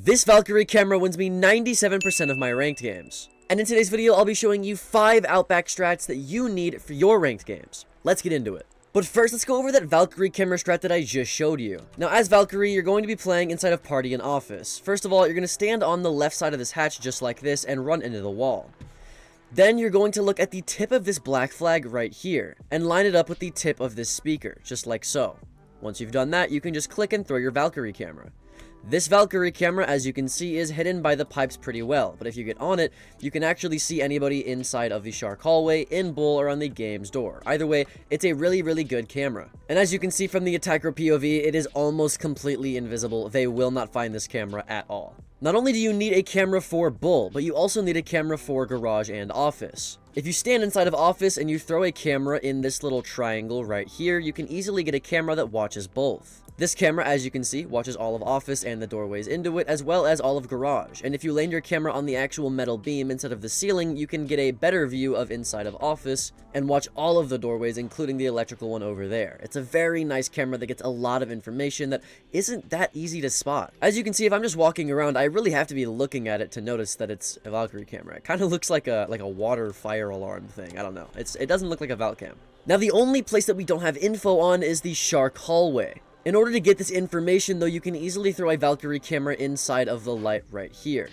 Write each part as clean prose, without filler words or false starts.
This Valkyrie camera wins me 97% of my ranked games. And in today's video, I'll be showing you 5 Outback strats that you need for your ranked games. Let's get into it. But first, let's go over that Valkyrie camera strat that I just showed you. Now, as Valkyrie, you're going to be playing inside of party and office. First of all, you're going to stand on the left side of this hatch just like this and run into the wall. Then you're going to look at the tip of this black flag right here and line it up with the tip of this speaker, just like so. Once you've done that, you can just click and throw your Valkyrie camera. This Valkyrie camera, as you can see, is hidden by the pipes pretty well, but if you get on it, you can actually see anybody inside of the shark hallway, in bull, or on the game's door. Either way, it's a really good camera. And as you can see from the attacker POV, it is almost completely invisible. They will not find this camera at all. Not only do you need a camera for bull, but you also need a camera for garage and office. If you stand inside of office and you throw a camera in this little triangle right here, you can easily get a camera that watches both. This camera, as you can see, watches all of office and the doorways into it, as well as all of garage. And if you land your camera on the actual metal beam instead of the ceiling, you can get a better view of inside of office and watch all of the doorways, including the electrical one over there. It's a very nice camera that gets a lot of information that isn't that easy to spot. As you can see, if I'm just walking around, I really have to be looking at it to notice that it's a Valkyrie camera. It kind of looks like a water fire alarm thing. I don't know. It doesn't look like a Valcam. Now, the only place that we don't have info on is the shark hallway. In order to get this information, though, you can easily throw a Valkyrie camera inside of the light right here.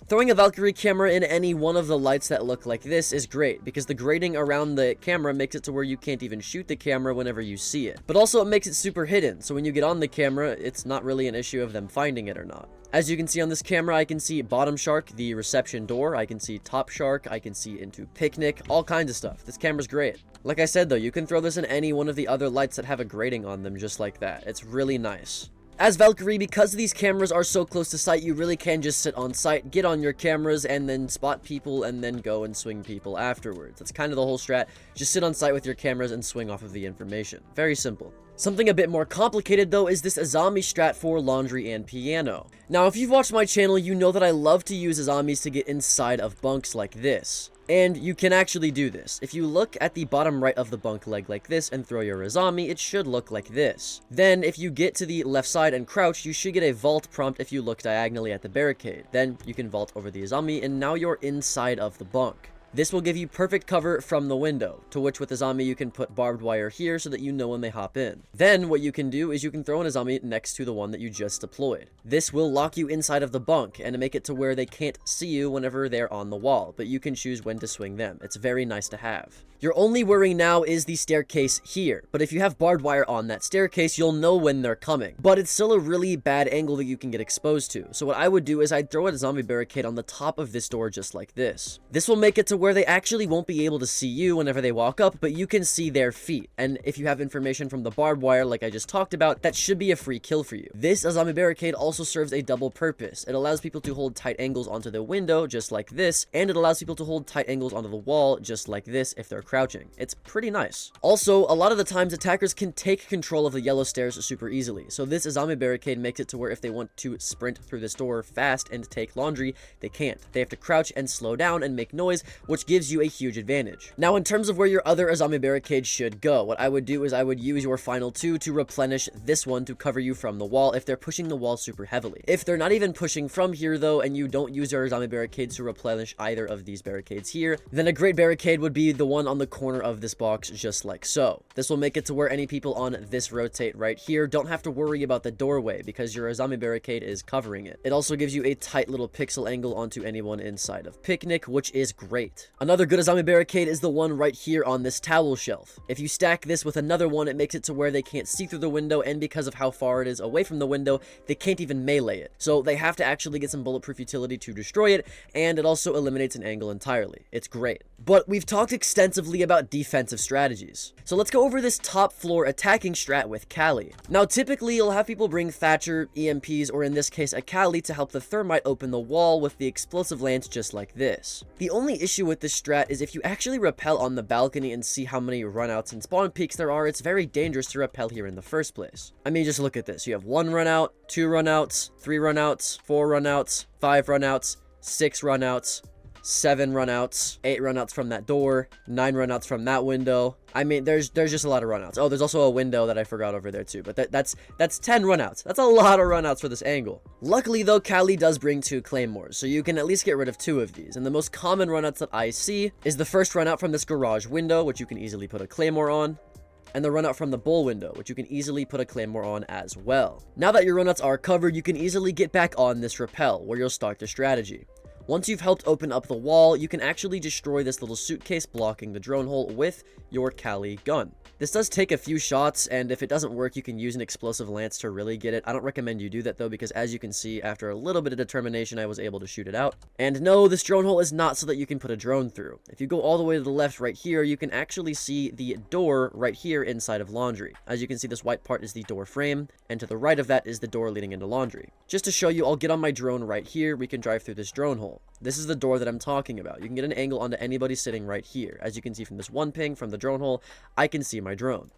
Throwing a Valkyrie camera in any one of the lights that look like this is great, because the grating around the camera makes it to where you can't even shoot the camera whenever you see it. But also, it makes it super hidden, so when you get on the camera, it's not really an issue of them finding it or not. As you can see on this camera, I can see bottom shark, the reception door, I can see top shark, I can see into picnic, all kinds of stuff. This camera's great. Like I said though, you can throw this in any one of the other lights that have a grating on them just like that. It's really nice. As Valkyrie, because these cameras are so close to sight, you really can just sit on site, get on your cameras, and then spot people, and then go and swing people afterwards. That's kind of the whole strat. Just sit on site with your cameras and swing off of the information. Very simple. Something a bit more complicated, though, is this ooziie strat for laundry and piano. Now, if you've watched my channel, you know that I love to use oozies to get inside of bunks like this. And you can actually do this. If you look at the bottom right of the bunk leg like this and throw your ooziie, it should look like this. Then, if you get to the left side and crouch, you should get a vault prompt if you look diagonally at the barricade. Then, you can vault over the ooziie, and now you're inside of the bunk. This will give you perfect cover from the window, to which with ooziie you can put barbed wire here so that you know when they hop in. Then what you can do is you can throw an ooziie next to the one that you just deployed. This will lock you inside of the bunk and make it to where they can't see you whenever they're on the wall, but you can choose when to swing them. It's very nice to have. Your only worry now is the staircase here, but if you have barbed wire on that staircase, you'll know when they're coming. But it's still a really bad angle that you can get exposed to, so what I would do is I'd throw a zombie barricade on the top of this door just like this. This will make it to where they actually won't be able to see you whenever they walk up, but you can see their feet, and if you have information from the barbed wire like I just talked about, that should be a free kill for you. This zombie barricade also serves a double purpose. It allows people to hold tight angles onto the window just like this, and it allows people to hold tight angles onto the wall just like this if they're crouching. It's pretty nice. Also, a lot of the times attackers can take control of the yellow stairs super easily, so this zombie barricade makes it to where if they want to sprint through this door fast and take laundry, they can't. They have to crouch and slow down and make noise, which gives you a huge advantage. Now, in terms of where your other zombie barricade should go, what I would do is I would use your final 2 to replenish this one to cover you from the wall if they're pushing the wall super heavily. If they're not even pushing from here though, and you don't use your zombie barricades to replenish either of these barricades here, then a great barricade would be the one on the corner of this box just like so. This will make it to where any people on this rotate right here don't have to worry about the doorway because your zombie barricade is covering it. It also gives you a tight little pixel angle onto anyone inside of picnic, which is great. Another good zombie barricade is the one right here on this towel shelf. If you stack this with another one, it makes it to where they can't see through the window, and because of how far it is away from the window, they can't even melee it. So they have to actually get some bulletproof utility to destroy it, and it also eliminates an angle entirely. It's great. But we've talked extensively about defensive strategies. So let's go over this top floor attacking strat with Kali. Now, typically you'll have people bring Thatcher, EMPs, or in this case a Kali to help the thermite open the wall with the explosive lance just like this. The only issue with this strat is if you actually rappel on the balcony and see how many runouts and spawn peaks there are, it's very dangerous to rappel here in the first place. I mean, just look at this. You have 1 runout, 2 runouts, 3 runouts, 4 runouts, 5 runouts, 6 runouts, 7 runouts, 8 runouts from that door, 9 runouts from that window, I mean, there's just a lot of runouts. Oh, there's also a window that I forgot over there too, but that's 10 runouts. That's a lot of runouts for this angle. Luckily though, Kali does bring 2 claymores, so you can at least get rid of 2 of these. And the most common runouts that I see is the first runout from this garage window, which you can easily put a claymore on, and the runout from the bowl window, which you can easily put a claymore on as well. Now that your runouts are covered, you can easily get back on this rappel, where you'll start the strategy. Once you've helped open up the wall, you can actually destroy this little suitcase blocking the drone hole with your Kali gun. This does take a few shots, and if it doesn't work, you can use an explosive lance to really get it. I don't recommend you do that though, because as you can see, after a little bit of determination, I was able to shoot it out. And no, this drone hole is not so that you can put a drone through. If you go all the way to the left right here, you can actually see the door right here inside of laundry. As you can see, this white part is the door frame, and to the right of that is the door leading into laundry. Just to show you, I'll get on my drone right here. We can drive through this drone hole. This is the door that I'm talking about. You can get an angle onto anybody sitting right here. As you can see from this one ping from the drone hole, I can see my drone.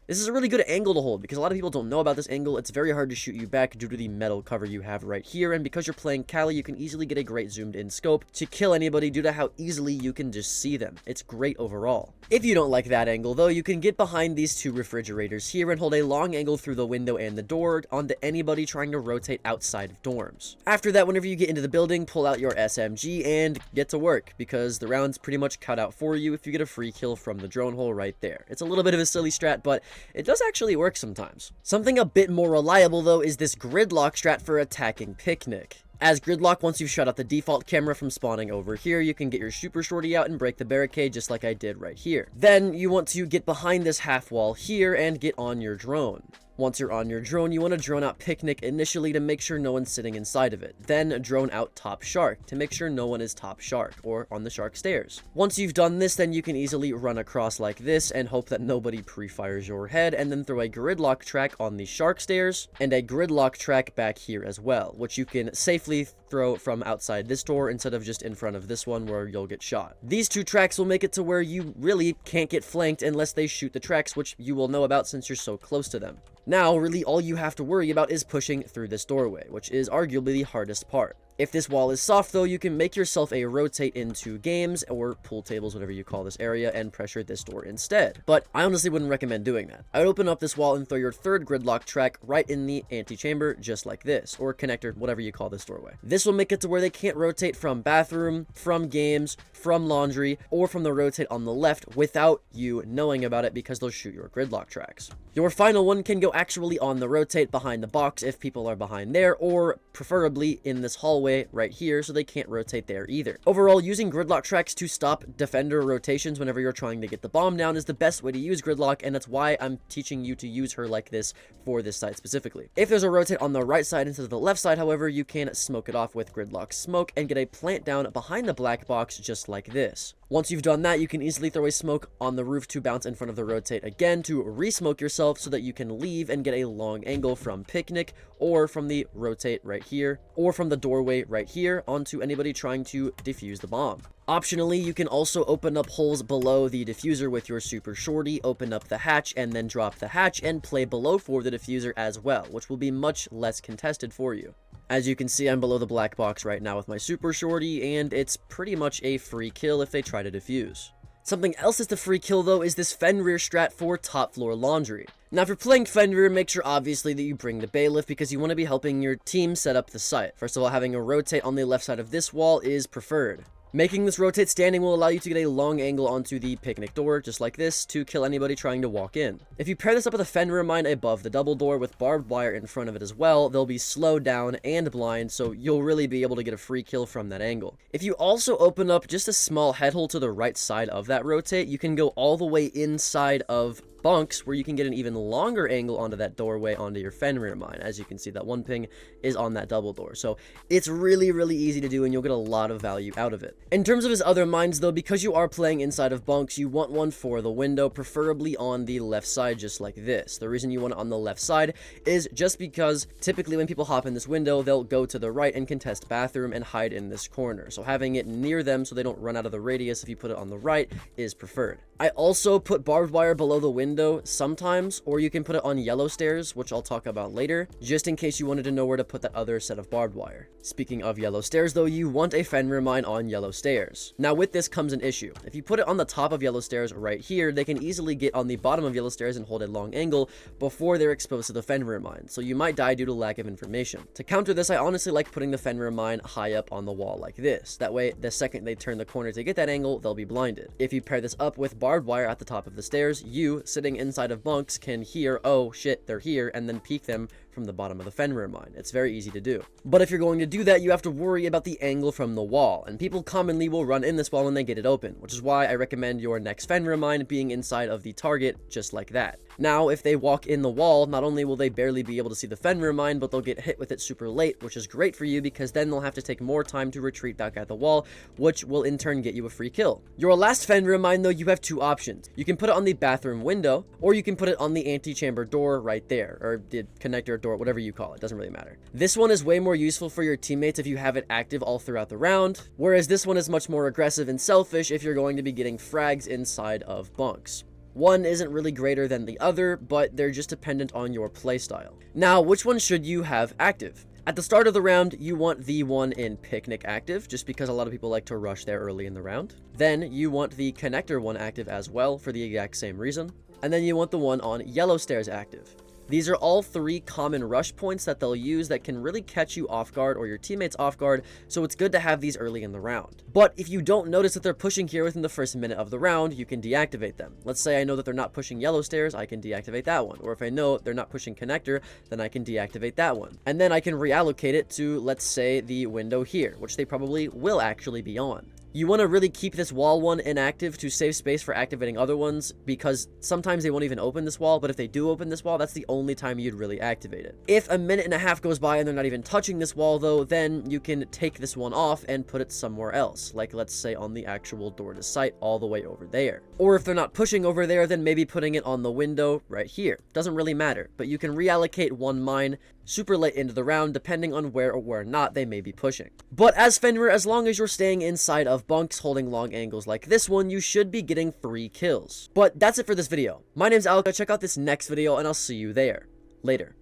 This is a really good angle to hold because a lot of people don't know about this angle. It's very hard to shoot you back due to the metal cover you have right here, and because you're playing Kali, you can easily get a great zoomed in scope to kill anybody due to how easily you can just see them. It's great overall. If you don't like that angle though, you can get behind these 2 refrigerators here and hold a long angle through the window and the door onto anybody trying to rotate outside of dorms. After that, whenever you get into the building, pull out your SMG and get to work because the round's pretty much cut out for you if you get a free kill from the drone hole right there. It's a little bit of a silly strat, but it does actually work sometimes. Something a bit more reliable though is this gridlock strat for attacking picnic. As gridlock, once you've shut out the default camera from spawning over here, you can get your super shorty out and break the barricade just like I did right here. Then you want to get behind this half wall here and get on your drone. Once you're on your drone, you want to drone out picnic initially to make sure no one's sitting inside of it. Then drone out top shark to make sure no one is top shark or on the shark stairs. Once you've done this, then you can easily run across like this and hope that nobody pre-fires your head, and then throw a gridlock track on the shark stairs and a gridlock track back here as well, which you can safely throw from outside this door instead of just in front of this one where you'll get shot. These 2 tracks will make it to where you really can't get flanked unless they shoot the tracks, which you will know about since you're so close to them. Now, really all you have to worry about is pushing through this doorway, which is arguably the hardest part. If this wall is soft though, you can make yourself a rotate into games or pool tables, whatever you call this area, and pressure this door instead. But I honestly wouldn't recommend doing that. I would open up this wall and throw your 3rd gridlock track right in the antechamber just like this, or connector, whatever you call this doorway. This will make it to where they can't rotate from bathroom, from games, from laundry, or from the rotate on the left without you knowing about it because they'll shoot your gridlock tracks. Your final one can go actually on the rotate behind the box if people are behind there, or preferably in this hallway right here so they can't rotate there either. Overall, using gridlock tracks to stop defender rotations whenever you're trying to get the bomb down is the best way to use gridlock, and that's why I'm teaching you to use her like this for this site specifically. If there's a rotate on the right side instead of the left side, however, you can smoke it off with gridlock smoke and get a plant down behind the black box just like this. Once you've done that, you can easily throw a smoke on the roof to bounce in front of the rotate again to re-smoke yourself so that you can leave and get a long angle from picnic or from the rotate right here or from the doorway right here onto anybody trying to defuse the bomb. Optionally, you can also open up holes below the diffuser with your super shorty, open up the hatch, and then drop the hatch and play below for the diffuser as well, which will be much less contested for you. As you can see, I'm below the black box right now with my super shorty, and it's pretty much a free kill if they try to defuse. Something else that's the free kill though is this Fenrir strat for top floor laundry. Now if you're playing Fenrir, make sure obviously that you bring the bailiff because you want to be helping your team set up the site. First of all, having a rotate on the left side of this wall is preferred. Making this rotate standing will allow you to get a long angle onto the picnic door, just like this, to kill anybody trying to walk in. If you pair this up with a Fenrir mine above the double door with barbed wire in front of it as well, they'll be slowed down and blind, so you'll really be able to get a free kill from that angle. If you also open up just a small head hole to the right side of that rotate, you can go all the way inside of bunks where you can get an even longer angle onto that doorway onto your Fenrir mine. As you can see, that one ping is on that double door, so it's really easy to do and you'll get a lot of value out of it. In terms of his other mines though, because you are playing inside of bunks, you want one for the window, preferably on the left side just like this. The reason you want it on the left side is just because typically when people hop in this window, they'll go to the right and contest bathroom and hide in this corner, so having it near them so they don't run out of the radius if you put it on the right is preferred. I also put barbed wire below the window window sometimes, or you can put it on yellow stairs, which I'll talk about later, just in case you wanted to know where to put that other set of barbed wire. Speaking of yellow stairs though, you want a Fenrir mine on yellow stairs. Now with this comes an issue. If you put it on the top of yellow stairs right here, they can easily get on the bottom of yellow stairs and hold a long angle before they're exposed to the Fenrir mine, so you might die due to lack of information. To counter this, I honestly like putting the Fenrir mine high up on the wall like this. That way, the second they turn the corner to get that angle, they'll be blinded. If you pair this up with barbed wire at the top of the stairs, you, sitting inside of bunks, can hear, oh shit, they're here, and then peek them from the bottom of the Fenrir mine. It's very easy to do. But if you're going to do that, you have to worry about the angle from the wall, and people commonly will run in this wall when they get it open, which is why I recommend your next Fenrir mine being inside of the target, just like that. Now, if they walk in the wall, not only will they barely be able to see the Fenrir mine, but they'll get hit with it super late, which is great for you because then they'll have to take more time to retreat back at the wall, which will in turn get you a free kill. Your last Fenrir mine though, you have two options. You can put it on the bathroom window, or you can put it on the antechamber door right there, or the connector door, whatever you call it, doesn't really matter. This one is way more useful for your teammates if you have it active all throughout the round, whereas this one is much more aggressive and selfish if you're going to be getting frags inside of bunks. One isn't really greater than the other, but they're just dependent on your playstyle. Now, which one should you have active? At the start of the round, you want the one in Picnic active, just because a lot of people like to rush there early in the round. Then you want the Connector one active as well, for the exact same reason. And then you want the one on Yellow Stairs active. These are all three common rush points that they'll use that can really catch you off guard or your teammates off guard, so it's good to have these early in the round. But if you don't notice that they're pushing here within the first minute of the round, you can deactivate them. Let's say I know that they're not pushing yellow stairs, I can deactivate that one. Or if I know they're not pushing connector, then I can deactivate that one. And then I can reallocate it to, let's say, the window here, which they probably will actually be on. You want to really keep this wall one inactive to save space for activating other ones, because sometimes they won't even open this wall, but if they do open this wall, that's the only time you'd really activate it. If a minute and a half goes by and they're not even touching this wall though, then you can take this one off and put it somewhere else, like let's say on the actual door to site all the way over there. Or if they're not pushing over there, then maybe putting it on the window right here. Doesn't really matter, but you can reallocate one mine super late into the round depending on where or where not they may be pushing. But as Fenrir, as long as you're staying inside of bunks holding long angles like this one, you should be getting 3 kills. But that's it for this video. My name's Alka, check out this next video and I'll see you there. Later.